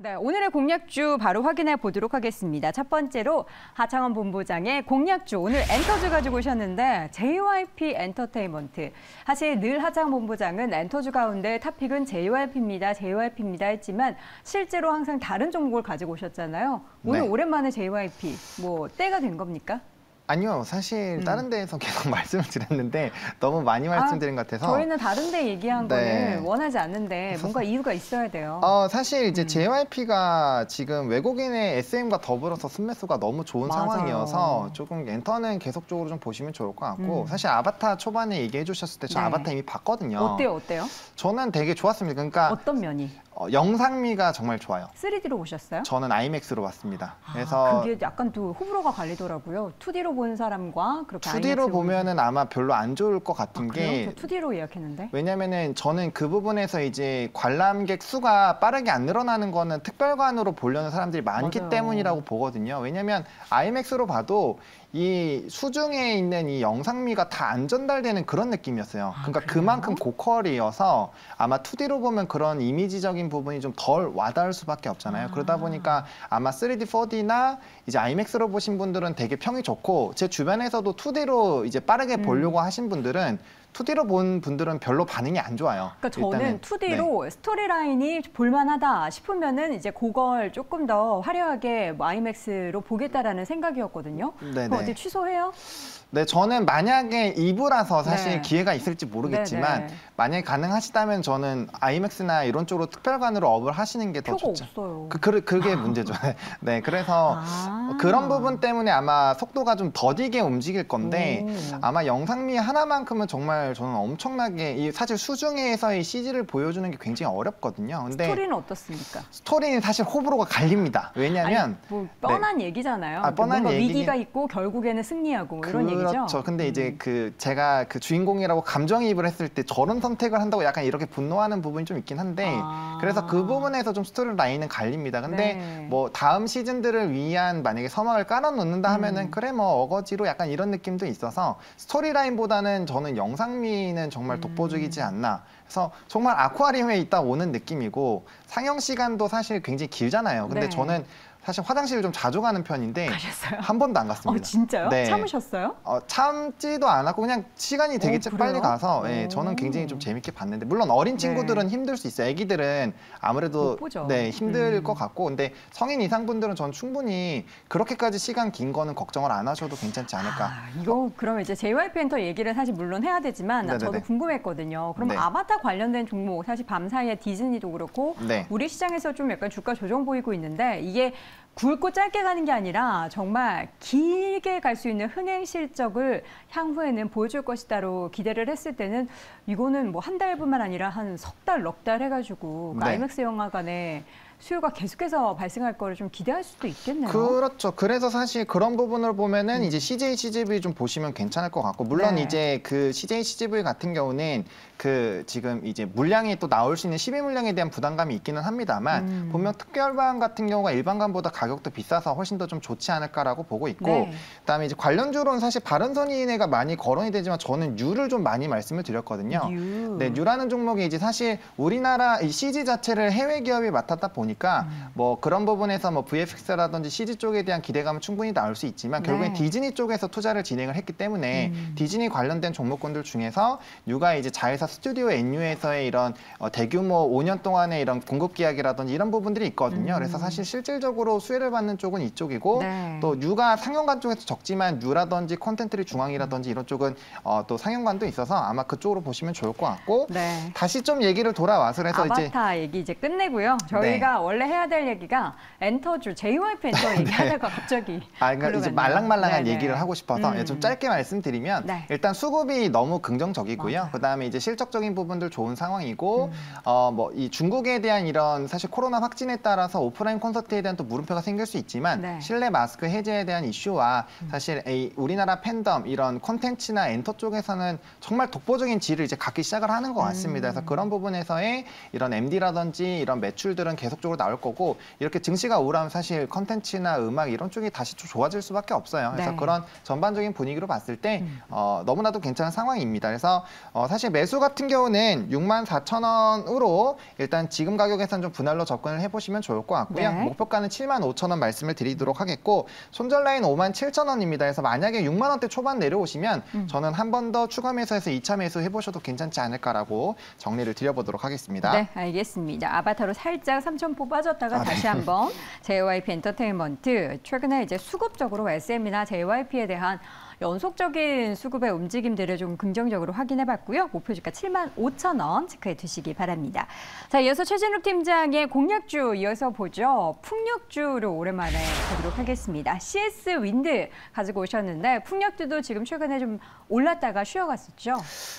네, 오늘의 공약주 바로 확인해 보도록 하겠습니다. 첫 번째로 하창원 본부장의 공약주, 오늘 엔터주 가지고 오셨는데 JYP 엔터테인먼트. 사실 늘 하창원 본부장은 엔터주 가운데 탑픽은 JYP입니다, JYP입니다 했지만 실제로 항상 다른 종목을 가지고 오셨잖아요. 오늘 네. 오랜만에 JYP, 때가 된 겁니까? 아니요, 사실 다른 데에서 계속 말씀을 드렸는데 너무 많이 말씀드린 것 같아서 저희는 다른 데 얘기한 네. 거는 원하지 않는데 뭔가 이유가 있어야 돼요. 사실 이제 JYP가 지금 외국인의 SM과 더불어서 순매수가 너무 좋은 맞아요. 상황이어서 조금 엔터는 계속적으로 좀 보시면 좋을 것 같고 사실 아바타 초반에 얘기해 주셨을 때 저 네. 아바타 이미 봤거든요. 어때요? 저는 되게 좋았습니다. 그러니까 어떤 면이? 영상미가 정말 좋아요. 3D로 보셨어요? 저는 아이맥스로 봤습니다. 그래서 그게 약간 또 호불호가 갈리더라고요. 2D로 본 사람과 그렇게 2D로 보면은 아마 별로 안 좋을 것 같은 게 저 2D로 예약했는데. 왜냐면은 저는 그 부분에서 이제 관람객 수가 빠르게 안 늘어나는 거는 특별관으로 보려는 사람들이 많기 맞아요. 때문이라고 보거든요. 왜냐면 아이맥스로 봐도 이 수중에 있는 이 영상미가 다 안 전달되는 그런 느낌이었어요. 그러니까 그래요? 그만큼 고퀄이어서 아마 2D로 보면 그런 이미지적인 부분이 좀 덜 와닿을 수밖에 없잖아요. 그러다 보니까 아마 3D, 4D나 이제 아이맥스로 보신 분들은 되게 평이 좋고 제 주변에서도 2D로 이제 빠르게 보려고 하신 분들은 2D로 본 분들은 별로 반응이 안 좋아요. 그러니까 저는 일단은. 2D로 스토리라인이 볼만하다 싶으면은 이제 그걸 조금 더 화려하게 아이맥스로 보겠다라는 생각이었거든요. 네네. 그럼 어떻게 취소해요? 네, 저는 만약에 2부라서 사실 네. 기회가 있을지 모르겠지만 네네. 만약에 가능하시다면 저는 아이맥스나 이런 쪽으로 특별관으로 업을 하시는 게 더 표가 좋죠. 없어요. 그게 문제죠. 네, 그래서 그런 부분 때문에 아마 속도가 좀 더디게 움직일 건데 아마 영상미 하나만큼은 정말 저는 엄청나게 사실 수중에서의 CG를 보여주는 게 굉장히 어렵거든요. 근데 스토리는 어떻습니까? 스토리는 사실 호불호가 갈립니다. 왜냐하면 뻔한 얘기잖아요. 뻔한 뭔가 얘기긴- 위기가 있고 결국에는 승리하고 이런 얘기죠. 그렇죠. 근데 이제 제가 그 주인공이라고 감정이입을 했을 때 저런 선택을 한다고 약간 이렇게 분노하는 부분이 좀 있긴 한데 그래서 그 부분에서 좀 스토리 라인은 갈립니다. 근데 네. 뭐 다음 시즌들을 위한 만약에 서막을 깔아놓는다 하면은 그래 뭐 어거지로 약간 이런 느낌도 있어서 스토리 라인보다는 저는 영상미는 정말 독보적이지 않나. 그래서 정말 아쿠아리움에 있다 오는 느낌이고 상영 시간도 사실 굉장히 길잖아요. 근데 네. 저는 사실 화장실을 좀 자주 가는 편인데 가셨어요? 한 번도 안 갔습니다. 진짜요? 네. 참으셨어요? 참지도 않았고 그냥 시간이 되게 그래요? 빨리 가서 오. 저는 굉장히 좀 재밌게 봤는데 물론 어린 친구들은 힘들 수 있어요. 애기들은 아무래도 못 보죠. 힘들 것 같고 근데 성인 이상 분들은 전 충분히 그렇게까지 시간 긴 거는 걱정을 안 하셔도 괜찮지 않을까. 이거 그러면 이제 JYP 엔터 얘기를 사실 물론 해야 되지만 네네네. 저도 궁금했거든요. 그럼 네. 아바타 관련된 종목 사실 밤사이에 디즈니도 그렇고 네. 우리 시장에서 좀 약간 주가 조정 보이고 있는데 이게 굵고 짧게 가는 게 아니라 정말 길게 갈 수 있는 흥행 실적을 향후에는 보여줄 것이다로 기대를 했을 때는 이거는 뭐 한 달뿐만 아니라 한 석 달, 넉 달 해가지고 네. 아이맥스 영화관에 수요가 계속해서 발생할 거를 좀 기대할 수도 있겠네요. 그렇죠. 그래서 사실 그런 부분을 보면은 이제 CJ CGV 좀 보시면 괜찮을 것 같고 물론 네. 이제 그 CJ CGV 같은 경우는 지금 이제 물량이 또 나올 수 있는 12 물량에 대한 부담감이 있기는 합니다만 분명 특별관 같은 경우가 일반관보다 가격도 비싸서 훨씬 더 좀 좋지 않을까라고 보고 있고 네. 그다음에 이제 관련주로는 사실 바른선인회가 많이 거론이 되지만 저는 뉴를 좀 많이 말씀을 드렸거든요. 네, 뉴라는 종목이 이제 사실 우리나라 이 CG 자체를 해외 기업이 맡았다 보니까 뭐 그런 부분에서 뭐 VFX라든지 CG 쪽에 대한 기대감은 충분히 나올 수 있지만 결국엔 네. 디즈니 쪽에서 투자를 진행을 했기 때문에 디즈니 관련된 종목군들 중에서 뉴가 이제 자회사 스튜디오 NU에서의 이런 대규모 5년 동안의 이런 공급 계약이라든지 이런 부분들이 있거든요. 그래서 사실 실질적으로 수혜를 받는 쪽은 이쪽이고 네. 또 뉴가 상영관 쪽에서 적지만 뉴라든지 콘텐츠리 중앙이라든지 이런 쪽은 또 상영관도 있어서 아마 그쪽으로 보시면 좋을 것 같고 네. 다시 좀 얘기를 돌아와서 그래서 이제 아바타 얘기 이제 끝내고요. 저희가 원래 해야 될 얘기가 엔터주, JYP 엔터 얘기하다가 갑자기 그러니까 이제 글로 갔네요. 말랑말랑한 네네. 얘기를 하고 싶어서 좀 짧게 말씀드리면 네. 일단 수급이 너무 긍정적이고요. 맞아요. 그다음에 이제 실적적인 부분들 좋은 상황이고 뭐 이 중국에 대한 이런 사실 코로나 확진에 따라서 오프라인 콘서트에 대한 또 물음표가 생길 수 있지만 네. 실내 마스크 해제에 대한 이슈와 사실 우리나라 팬덤 이런 콘텐츠나 엔터 쪽에서는 정말 독보적인 질을 이제 갖기 시작을 하는 것 같습니다. 그래서 그런 부분에서의 이런 MD라든지 이런 매출들은 계속 계속적으로 나올 거고 이렇게 증시가 우울하면 사실 컨텐츠나 음악 이런 쪽이 다시 좀 좋아질 수밖에 없어요. 그래서 네. 그런 전반적인 분위기로 봤을 때 너무나도 괜찮은 상황입니다. 그래서 사실 매수 같은 경우는 64,000원으로 일단 지금 가격에선 좀 분할로 접근을 해보시면 좋을 것 같고요. 네. 목표가는 75,000원 말씀을 드리도록 하겠고 손절 라인 57,000원입니다. 그래서 만약에 6만 원대 초반 내려오시면 저는 한 번 더 추가 매수해서 2차 매수 해보셔도 괜찮지 않을까라고 정리를 드려보도록 하겠습니다. 네, 알겠습니다. 아바타로 살짝 3,000포 빠졌다가 네. 다시 한번 JYP 엔터테인먼트 최근에 이제 수급적으로 SM이나 JYP에 대한 연속적인 수급의 움직임들을 좀 긍정적으로 확인해봤고요. 목표 주가 75,000원 체크해 두시기 바랍니다. 자, 이어서 최진욱 팀장의 공략주 이어서 보죠. 풍력주를 오랜만에 보도록 하겠습니다. CS 윈드 가지고 오셨는데 풍력주도 지금 최근에 좀 올랐다가 쉬어갔었죠.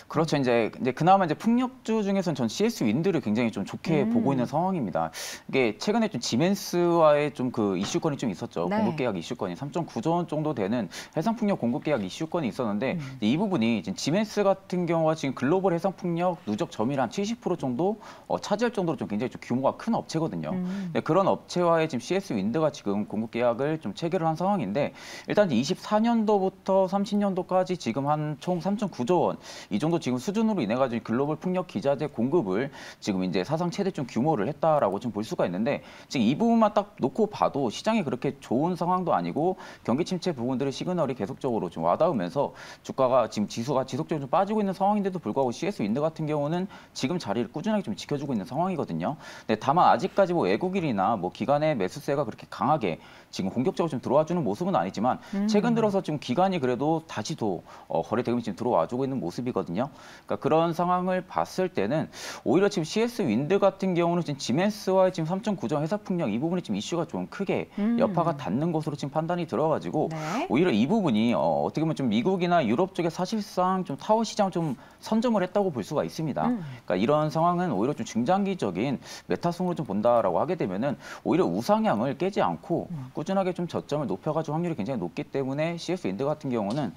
그렇죠. 이제 그나마 이제 풍력주 중에서는 전 CS 윈드를 굉장히 좀 좋게 보고 있는 상황입니다. 이게 최근에 좀 지멘스와의 좀 그 이슈건이 좀 있었죠. 네. 공급 계약 이슈건이 3.9조 원 정도 되는 해상 풍력 공급 계약 이슈건이 있었는데 이 부분이 지금 지멘스 같은 경우가 지금 글로벌 해상 풍력 누적 점유율 한 70% 정도 차지할 정도로 좀 굉장히 좀 규모가 큰 업체거든요. 근데 그런 업체와의 지금 CS 윈드가 지금 공급 계약을 좀 체결을 한 상황인데 일단 24년도부터 30년도까지 지금 한 총 3.9조 원 이 정도 지금 수준으로 인해 가지고 글로벌 풍력 기자재 공급을 지금 이제 사상 최대 좀 규모를 했다라고 좀 볼 수가 있는데 지금 이 부분만 딱 놓고 봐도 시장이 그렇게 좋은 상황도 아니고 경기 침체 부분들의 시그널이 계속적으로 좀 와닿으면서 주가가 지금 지수가 지속적으로 좀 빠지고 있는 상황인데도 불구하고 CS 윈드 같은 경우는 지금 자리를 꾸준하게 좀 지켜주고 있는 상황이거든요. 근데 다만 아직까지 뭐 외국인이나 뭐 기관의 매수세가 그렇게 강하게 지금 공격적으로 좀 들어와주는 모습은 아니지만 최근 들어서 좀 기관이 그래도 다시 또 거래 대금이 지금 들어와주고 있는 모습이거든요. 그러니까 그런 상황을 봤을 때는 오히려 지금 CS 윈드 같은 경우는 지금 지멘스와의 지금 3.9조 회사 풍력 이 부분이 지금 이슈가 좀 크게 여파가 닿는 것으로 지금 판단이 들어가지고 네. 오히려 이 부분이 어떻게 보면 좀 미국이나 유럽 쪽에 사실상 좀 타워 시장 좀 선점을 했다고 볼 수가 있습니다. 그러니까 이런 상황은 오히려 좀 중장기적인 메타성으로 좀 본다라고 하게 되면은 오히려 우상향을 깨지 않고 꾸준하게 좀 저점을 높여가지고 확률이 굉장히 높기 때문에 CS 윈드 같은 경우는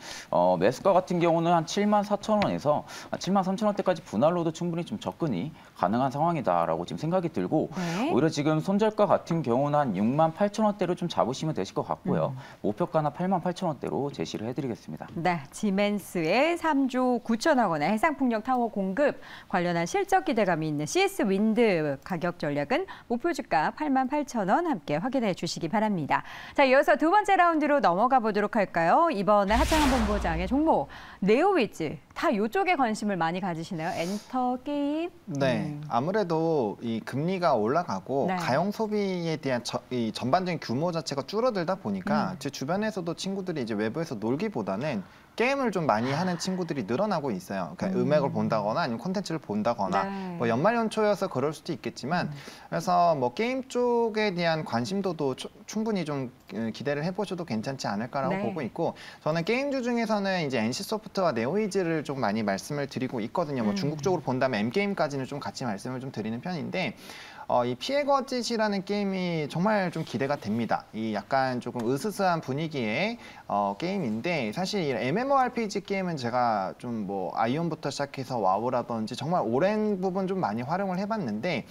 매수가 같은 경우는 한 74,000원에서 73,000원대까지 분할로도 충분히 좀 접근이 가능한 상황이다라고 지금 생각이 들고 네. 오히려 지금 손절가 같은 경우는 한 68,000원대로 좀 잡으시면 되실 것 같고요. 목표가는 88,000원대로 제시를 해드리겠습니다. 네, 지멘스의 3조 9천억 원의 해상풍력 타워 공급 관련한 실적 기대감이 있는 CS 윈드 가격 전략은 목표 주가 88,000원 함께 확인해 주시기 바랍니다. 자, 이어서 두 번째 라운드로 넘어가 보도록 할까요? 이번에 하창한 본부장의 종목 네오위즈 다 이쪽에 관심을 많이 가지시네요. 엔터 게임. 네, 아무래도 이 금리가 올라가고 네. 가용 소비에 대한 이 전반적인 규모 자체가 줄어들다 보니까 제 주변에서도 친구들이 이제 외부에서 놀기보다는 게임을 좀 많이 하는 친구들이 늘어나고 있어요. 그러니까 음악을 본다거나 아니면 콘텐츠를 본다거나 네. 뭐 연말 연초여서 그럴 수도 있겠지만 그래서 뭐 게임 쪽에 대한 관심도도 충분히 좀 기대를 해보셔도 괜찮지 않을까라고 네. 보고 있고 저는 게임주 중에서는 이제 NC소프트와 네오이즈를 좀 많이 말씀을 드리고 있거든요. 뭐 중국 쪽으로 본다면 M게임까지는 좀 같이 말씀을 좀 드리는 편인데 이 피해 거짓이라는 게임이 정말 좀 기대가 됩니다. 이 약간 조금 으스스한 분위기의 게임인데 사실 이 MMORPG 게임은 제가 좀 뭐 아이온부터 시작해서 와우라든지 정말 오랜 부분 좀 많이 활용을 해봤는데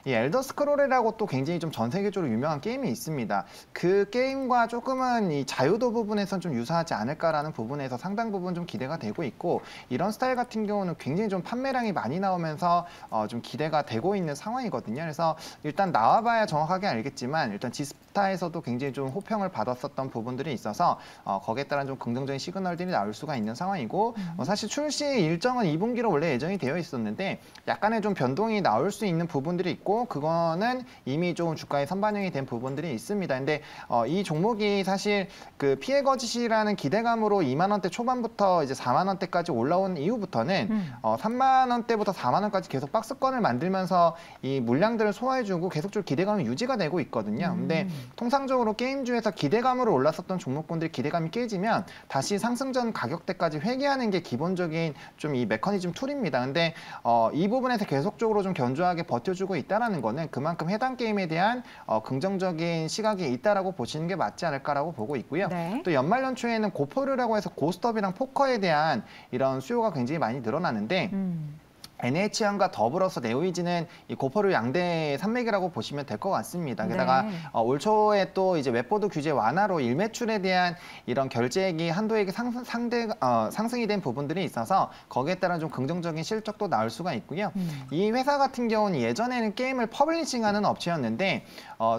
이 엘더 스크롤이라고 또 굉장히 좀 전 세계적으로 유명한 게임이 있습니다. 그 게임과 조금은 이 자유도 부분에선 좀 유사하지 않을까라는 부분에서 상당 부분 좀 기대가 되고 있고 이런 스타일 같은 경우는 굉장히 좀 판매량이 많이 나오면서 좀 기대가 되고 있는 상황이거든요. 그래서 일단 나와봐야 정확하게 알겠지만 일단 지스타에서도 굉장히 좀 호평을 받았었던 부분들이 있어서 거기에 따른 좀 긍정적인 시그널들이 나올 수가 있는 상황이고 사실 출시 일정은 2분기로 원래 예정이 되어 있었는데 약간의 좀 변동이 나올 수 있는 부분들이 있고 그거는 이미 좀 주가에 선반영이 된 부분들이 있습니다. 근데 이 종목이 사실 그 피해 거짓이라는 기대감으로 2만 원대 초반부터 이제 4만 원대까지 올라온 이후부터는 3만 원대부터 4만 원까지 계속 박스권을 만들면서 이 물량들을 소화해주고 계속적으로 기대감이 유지가 되고 있거든요. 근데 통상적으로 게임주에서 기대감으로 올랐었던 종목군들이 기대감이 깨지면 다시 상승전 가격대까지 회귀하는 게 기본적인 좀 이 메커니즘 툴입니다. 근데 이 부분에서 계속적으로 좀 견조하게 버텨주고 있다라는 거는 그만큼 해당 게임에 대한 긍정적인 시각이 있다라고 보시는 게 맞지 않을까라고 보고 있고요. 네. 또 연말 연초에는 고포류라고 해서 고스톱이랑 포커에 대한 이런 수요가 굉장히 많이 늘어나는데 NHN과 더불어서 네오이지는 이 고퍼류 양대 산맥이라고 보시면 될 것 같습니다. 게다가 네. 올 초에 또 이제 웹보드 규제 완화로 일매출에 대한 이런 결제액이 한도액이 상승이 된 부분들이 있어서 거기에 따른 좀 긍정적인 실적도 나올 수가 있고요. 이 회사 같은 경우는 예전에는 게임을 퍼블리싱하는 업체였는데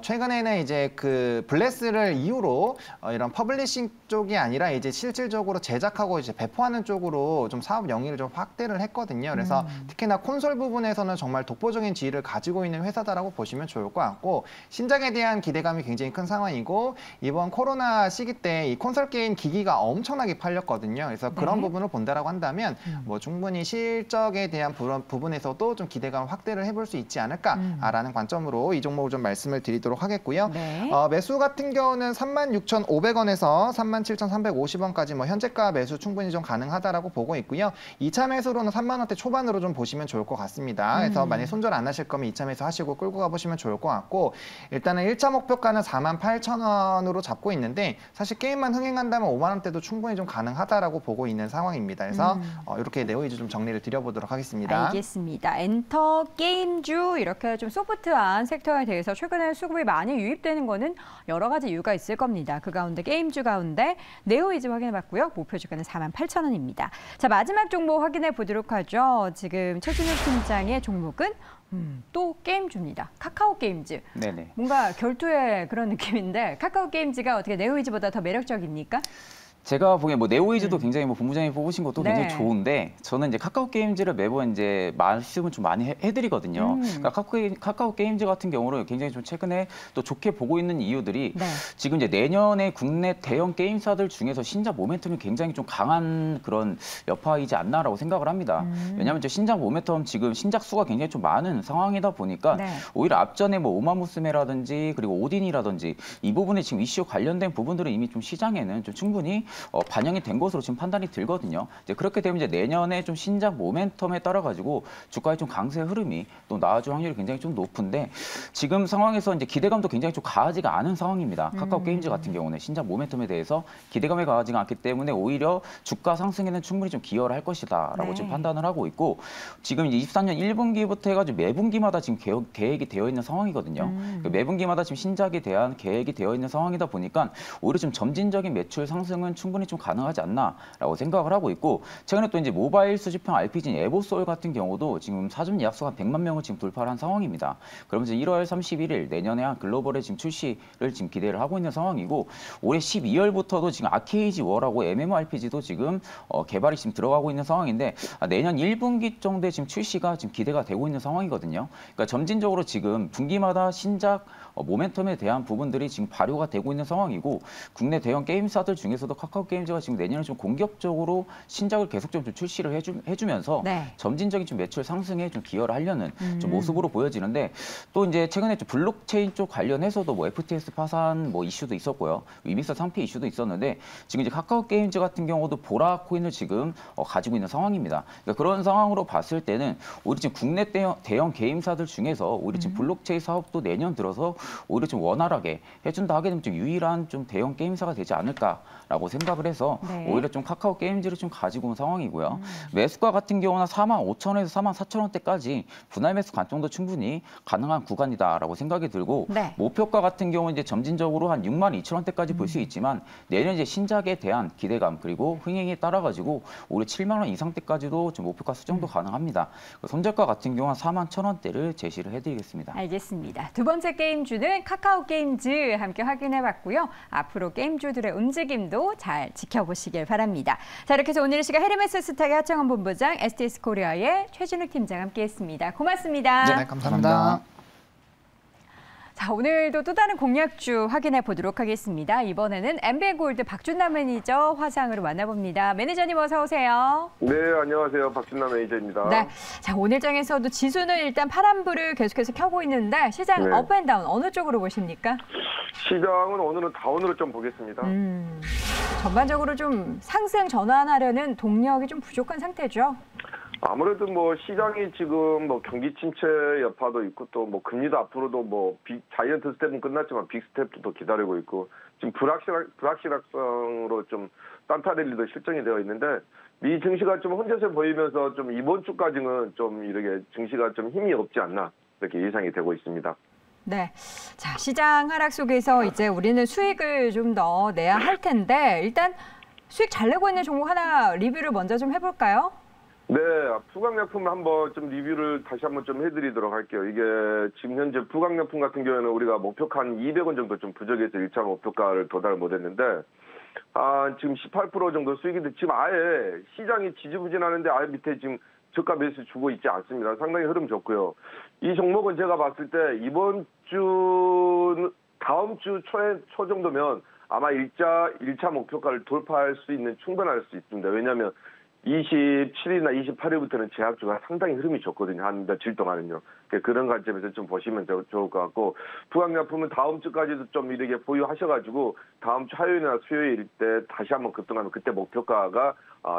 최근에는 이제 그 블레스를 이유로 이런 퍼블리싱 쪽이 아니라 이제 실질적으로 제작하고 이제 배포하는 쪽으로 좀 사업 영위를 좀 확대를 했거든요. 그래서 특히나 콘솔 부분에서는 정말 독보적인 지위를 가지고 있는 회사다라고 보시면 좋을 것 같고 신작에 대한 기대감이 굉장히 큰 상황이고 이번 코로나 시기 때 이 콘솔 게임 기기가 엄청나게 팔렸거든요. 그래서 그런 부분을 본다라고 한다면 뭐 충분히 실적에 대한 부분에서도 좀 기대감 확대를 해볼 수 있지 않을까라는 관점으로 이 종목을 좀 말씀을 드리도록 하겠고요. 네. 매수 같은 경우는 36,500원에서 37,350원까지 뭐 현재가 매수 충분히 좀 가능하다라고 보고 있고요. 2차 매수로는 3만 원대 초반으로 좀 보시면 좋을 것 같습니다. 그래서 만약에 손절 안 하실 거면 2차 매수 하시고 끌고 가보시면 좋을 것 같고 일단은 1차 목표가는 48,000원으로 잡고 있는데 사실 게임만 흥행한다면 5만 원대도 충분히 좀 가능하다라고 보고 있는 상황입니다. 그래서 이렇게 네오이즈 좀 정리를 드려보도록 하겠습니다. 알겠습니다. 엔터, 게임주 이렇게 좀 소프트한 섹터에 대해서 최근에 수급이 많이 유입되는 거는 여러 가지 이유가 있을 겁니다. 그 가운데 게임주 가운데 네오이즈 확인해봤고요. 목표 주가는 48,000원입니다. 자, 마지막 종목 확인해 보도록 하죠. 지금 최준욱 팀장의 종목은 또 게임주입니다. 카카오 게임즈. 네네. 뭔가 결투의 그런 느낌인데 카카오 게임즈가 어떻게 네오이즈보다 더 매력적입니까? 제가 보기엔 뭐 네오이즈도 굉장히 뭐 본부장님 뽑으신 것도 네. 굉장히 좋은데 저는 이제 카카오 게임즈를 매번 이제 말씀을 좀 많이 해드리거든요. 그러니까 카카오 게임즈 같은 경우를 굉장히 좀 최근에 또 좋게 보고 있는 이유들이 네. 지금 이제 내년에 국내 대형 게임사들 중에서 신작 모멘텀이 굉장히 좀 강한 그런 여파이지 않나라고 생각을 합니다. 왜냐하면 이제 신작 모멘텀 지금 신작 수가 굉장히 좀 많은 상황이다 보니까 네. 오히려 앞전에 뭐 우마무스메라든지 그리고 오딘이라든지 이 부분에 지금 이슈 관련된 부분들은 이미 좀 시장에는 좀 충분히 반영이 된 것으로 지금 판단이 들거든요. 이제 그렇게 되면 이제 내년에 좀 신작 모멘텀에 따라 가지고 주가의 좀 강세 흐름이 또 나아질 확률이 굉장히 좀 높은데 지금 상황에서 이제 기대감도 굉장히 좀 가하지가 않은 상황입니다. 카카오 게임즈 같은 경우는 신작 모멘텀에 대해서 기대감이 가하지가 않기 때문에 오히려 주가 상승에는 충분히 좀 기여를 할 것이다라고 네. 지금 지금 판단을 하고 있고 지금 이제 23년 1분기부터 해가지고 매분기마다 지금 계획이 되어 있는 상황이거든요. 매분기마다 지금 신작에 대한 계획이 되어 있는 상황이다 보니까 오히려 좀 점진적인 매출 상승은 충분히 좀 가능하지 않나라고 생각을 하고 있고 최근에 또 이제 모바일 수집형 RPG인 에보소울 같은 경우도 지금 사전 예약수가 100만 명을 지금 돌파를 한 상황입니다. 그러면서 1월 31일 내년에 한 글로벌에 지금 출시를 지금 기대를 하고 있는 상황이고 올해 12월부터도 지금 아케이지 워라고 MMORPG도 지금 개발이 지금 들어가고 있는 상황인데 내년 1분기 정도에 지금 출시가 지금 기대가 되고 있는 상황이거든요. 그러니까 점진적으로 지금 분기마다 신작 모멘텀에 대한 부분들이 지금 발효가 되고 있는 상황이고 국내 대형 게임사들 중에서도 카카오 게임즈가 지금 내년에 좀 공격적으로 신작을 계속 좀 출시를 해주면서 네. 점진적인 좀 매출 상승에 좀 기여를 하려는 좀 모습으로 보여지는데 또 이제 최근에 좀 블록체인 쪽 관련해서도 뭐 FTX 파산 뭐 이슈도 있었고요. 위믹서 상피 이슈도 있었는데 지금 이제 카카오 게임즈 같은 경우도 보라 코인을 지금 가지고 있는 상황입니다. 그러니까 그런 상황으로 봤을 때는 오히려 지금 국내 대형 게임사들 중에서 오히려 지금 블록체인 사업도 내년 들어서 오히려 좀 원활하게 해준다 하게 되면 좀 유일한 좀 대형 게임사가 되지 않을까라고 생각을 해서 네. 오히려 좀 카카오 게임즈를 좀 가지고 온 상황이고요. 매수가 같은 경우는 45,000원에서 44,000원대까지 분할 매수 관점도 충분히 가능한 구간이다라고 생각이 들고 네. 목표가 같은 경우는 이제 점진적으로 한 62,000원대까지 볼 수 있지만 내년 이제 신작에 대한 기대감 그리고 흥행에 따라 가지고 오히려 7만 원 이상대까지도 좀 목표가 수정도 가능합니다. 손절가 같은 경우는 41,000원대를 제시를 해드리겠습니다. 알겠습니다. 두 번째 게임주는 카카오 게임즈 함께 확인해봤고요. 앞으로 게임주들의 움직임도 잘 지켜보시길 바랍니다. 자, 이렇게 해서 오늘 시간 헤르메스 스탁의 하창원 본부장, STS 코리아의 최준욱 팀장 함께했습니다. 고맙습니다. 네, 감사합니다. 자, 오늘도 또 다른 공략주 확인해 보도록 하겠습니다. 이번에는 엠비골드 박준남 매니저 화상으로 만나봅니다. 매니저님 어서 오세요. 네, 안녕하세요. 박준남 매니저입니다. 네, 자 오늘 장에서도 지수는 일단 파란불을 계속해서 켜고 있는데 시장 네. 업앤다운 어느 쪽으로 보십니까? 시장은 오늘은 다운으로 좀 보겠습니다. 전반적으로 좀 상승 전환하려는 동력이 좀 부족한 상태죠. 아무래도 뭐 시장이 지금 뭐 경기 침체 여파도 있고 또 뭐 금리도 앞으로도 뭐 자이언트 스텝은 끝났지만 빅 스텝도 또 기다리고 있고 지금 불확실성으로 좀 산타랠리도 실정이 되어 있는데 미 증시가 좀 혼재세 보이면서 좀 이번 주까지는 좀 이렇게 증시가 좀 힘이 없지 않나 이렇게 예상이 되고 있습니다. 네. 자, 시장 하락 속에서 이제 우리는 수익을 좀 더 내야 할 텐데 일단 수익 잘 내고 있는 종목 하나 리뷰를 먼저 좀 해볼까요? 네, 부강약품을 한번 좀 리뷰를 다시 한번 좀 해드리도록 할게요. 이게 지금 현재 부강약품 같은 경우에는 우리가 목표가 한 200원 정도 좀 부족해서 1차 목표가를 도달 못했는데 지금 18% 정도 수익인데 지금 아예 시장이 지지부진하는데 아예 밑에 지금 저가 매수 주고 있지 않습니다. 상당히 흐름 좋고요. 이 종목은 제가 봤을 때 이번 주 다음 주 초 정도면 아마 1차 목표가를 돌파할 수 있는 충분할 수 있습니다. 왜냐하면 27일이나 28일부터는 제약주가 상당히 흐름이 좋거든요. 한 며칠 동안은요. 그런 관점에서 좀 보시면 좋을 것 같고 부강약품은 다음 주까지도 좀 이렇게 보유하셔가지고 다음 주 화요일이나 수요일 때 다시 한번 급등하면 그때 목표가가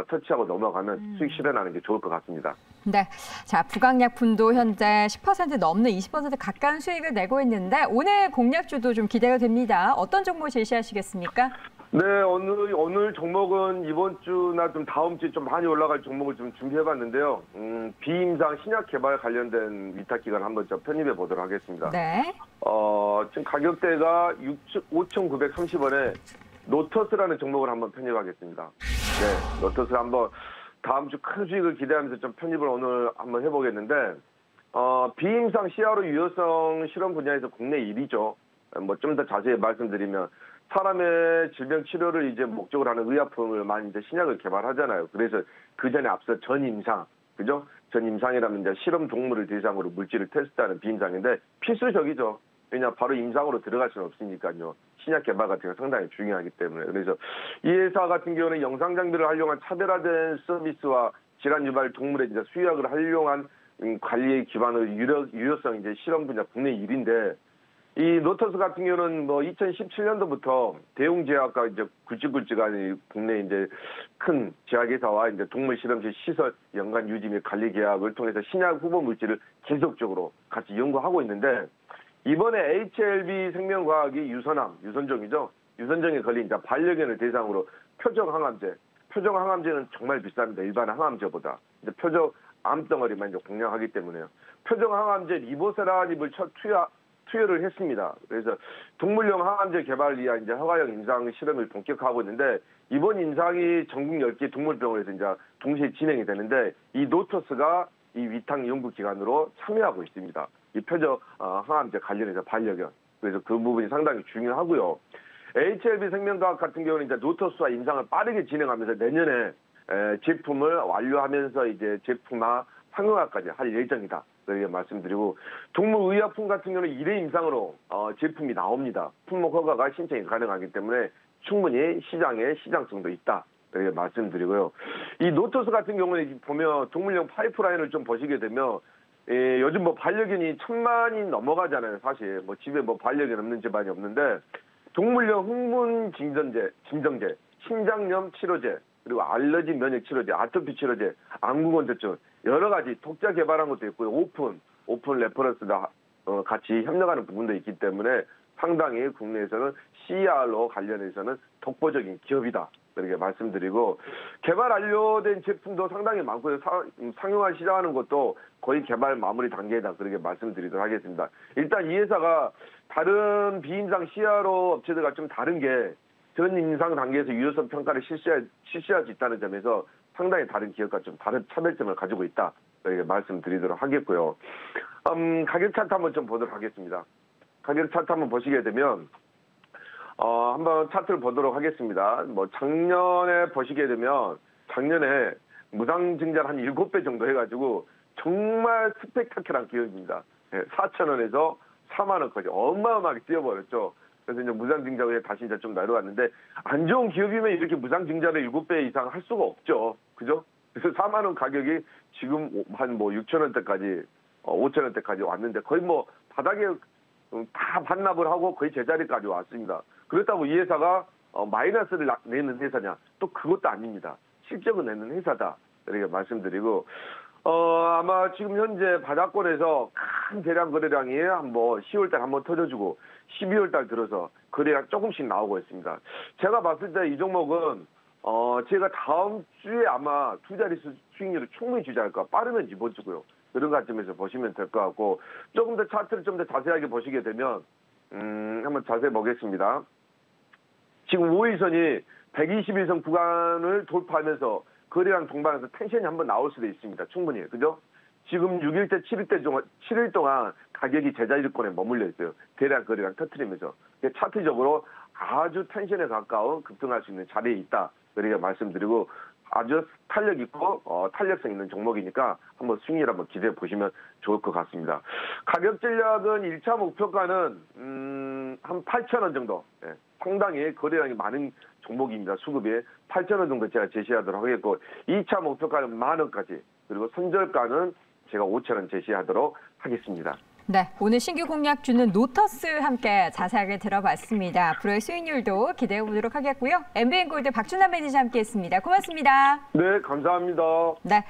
터치하고 넘어가면 수익 실현하는 게 좋을 것 같습니다. 네, 자 부강약품도 현재 10% 넘는 20% 가까운 수익을 내고 있는데 오늘 공략주도 좀 기대가 됩니다. 어떤 종목 제시하시겠습니까? 네, 오늘 종목은 이번 주나 좀 다음 주에 좀 많이 올라갈 종목을 좀 준비해봤는데요. 비임상 신약 개발 관련된 위탁 기관 한번 좀 편입해 보도록 하겠습니다. 네. 지금 가격대가 5,930원에 노터스라는 종목을 한번 편입하겠습니다. 네, 노터스 한번 다음 주 큰 수익을 기대하면서 좀 편입을 오늘 한번 해보겠는데, 비임상 CRO 유효성 실험 분야에서 국내 1위죠. 뭐 좀 더 자세히 말씀드리면, 사람의 질병 치료를 이제 목적으로 하는 의약품을 많이 이제 신약을 개발하잖아요. 그래서 그 전에 앞서 전임상, 그죠? 전임상이라면 이제 실험 동물을 대상으로 물질을 테스트하는 비임상인데 필수적이죠. 왜냐 바로 임상으로 들어갈 수는 없으니까요. 신약 개발 같은 게 상당히 중요하기 때문에. 그래서 이 회사 같은 경우는 영상 장비를 활용한 차별화된 서비스와 질환 유발 동물의 이제 수의학을 활용한 관리에 기반으로 유효성 이제 실험 분야 국내 1위인데. 이 노터스 같은 경우는 뭐 2017년도부터 대웅 제약과 이제 굵직굵직한 국내 이제 큰 제약회사와 이제 동물 실험실 시설 연간 유지 및 관리 계약을 통해서 신약 후보 물질을 계속적으로 같이 연구하고 있는데 이번에 HLB 생명과학이 유선종이죠. 유선종에 걸린 이제 반려견을 대상으로 표적 항암제는 정말 비쌉니다. 일반 항암제보다. 이제 표적 암덩어리만 이제 공략하기 때문에요. 표적 항암제 리보세라닙을 투여를 했습니다. 그래서 동물용 항암제 개발 위한 이제 허가형 임상 실험을 본격화하고 있는데 이번 임상이 전국 10개 동물병원에서 이제 동시에 진행이 되는데 이 노터스가 이 위탁 연구기관으로 참여하고 있습니다. 이 표적 항암제 관련해서 반려견. 그래서 그 부분이 상당히 중요하고요. HLB 생명과학 같은 경우는 이제 노터스와 임상을 빠르게 진행하면서 내년에 제품을 완료하면서 이제 제품화 상용화까지 할 예정이다. 이렇게 말씀드리고 동물의약품 같은 경우는 1회 임상으로 제품이 나옵니다. 품목 허가가 신청이 가능하기 때문에 충분히 시장에 시장성도 있다. 이렇게 말씀드리고요. 이 노터스 같은 경우는 보면 동물용 파이프라인을 좀 보시게 되면 요즘 뭐 반려견이 1,000만이 넘어가잖아요. 사실 뭐 집에 뭐 반려견 없는 집안이 없는데 동물용 흥분 진정제, 신장염 치료제, 그리고 알러지 면역 치료제, 아토피 치료제, 안구건조증 여러 가지 독자 개발한 것도 있고요. 오픈 레퍼런스가 같이 협력하는 부분도 있기 때문에 상당히 국내에서는 CR로 관련해서는 독보적인 기업이다. 이렇게 말씀드리고 개발 완료된 제품도 상당히 많고요. 상용화 시작하는 것도 거의 개발 마무리 단계다. 그렇게 말씀드리도록 하겠습니다. 일단 이 회사가 다른 비임상 CRO 업체들과 좀 다른 게 전 임상 단계에서 유효성 평가를 실시할 수 있다는 점에서 상당히 다른 기업과 좀 다른 차별점을 가지고 있다. 이렇게 말씀드리도록 하겠고요. 가격 차트 한번 좀 보도록 하겠습니다. 가격 차트 한번 보시게 되면 한번 차트를 보도록 하겠습니다. 뭐 작년에 보시게 되면 작년에 무상증자를 한 7배 정도 해가지고 정말 스펙타클한 기업입니다. 4,000원에서 4만 원까지 어마어마하게 뛰어버렸죠. 그래서 이제 무상증자에 다시 이제 좀 내려왔는데 안 좋은 기업이면 이렇게 무상증자를 7배 이상 할 수가 없죠. 그죠? 그래서 4만 원 가격이 지금 한 뭐 6,000원대까지 5,000원대까지 왔는데 거의 뭐 바닥에 다 반납을 하고 거의 제자리까지 왔습니다. 그렇다고 이 회사가 마이너스를 내는 회사냐? 또 그것도 아닙니다. 실적을 내는 회사다. 이렇게 말씀드리고 아마 지금 현재 바닥권에서 큰 대량 거래량이 한번 10월 달 한번 터져주고 12월 달 들어서 거래량 조금씩 나오고 있습니다. 제가 봤을 때 이 종목은 제가 다음 주에 아마 두 자릿수 수익률을 충분히 주지할 까 빠르면 이번 주고요. 그런 관점에서 보시면 될 것 같고 조금 더 차트를 좀 더 자세하게 보시게 되면 한번 자세히 보겠습니다. 지금 5일선이 121선 구간을 돌파하면서 거래량 동반해서 텐션이 한번 나올 수도 있습니다. 충분히. 그죠? 지금 6일째, 7일 동안 가격이 제자리권에 머물러 있어요. 대량 거래량 터트리면서. 차트적으로 아주 텐션에 가까운 급등할 수 있는 자리에 있다. 그렇게 말씀드리고 아주 탄력 있고 탄력성 있는 종목이니까 한번 수익률 한번 기대해 보시면 좋을 것 같습니다. 가격 전략은 1차 목표가는 한 8,000원 정도. 예, 상당히 거래량이 많은 종목입니다. 수급이 8,000원 정도 제가 제시하도록 하겠고 2차 목표가는 10,000원까지 그리고 선절가는 제가 5,000원 제시하도록 하겠습니다. 네, 오늘 신규 공략주는 노터스 함께 자세하게 들어봤습니다. 앞으로의 수익률도 기대해 보도록 하겠고요. MBN골드 박준하 매니저 함께했습니다. 고맙습니다. 네, 감사합니다. 네.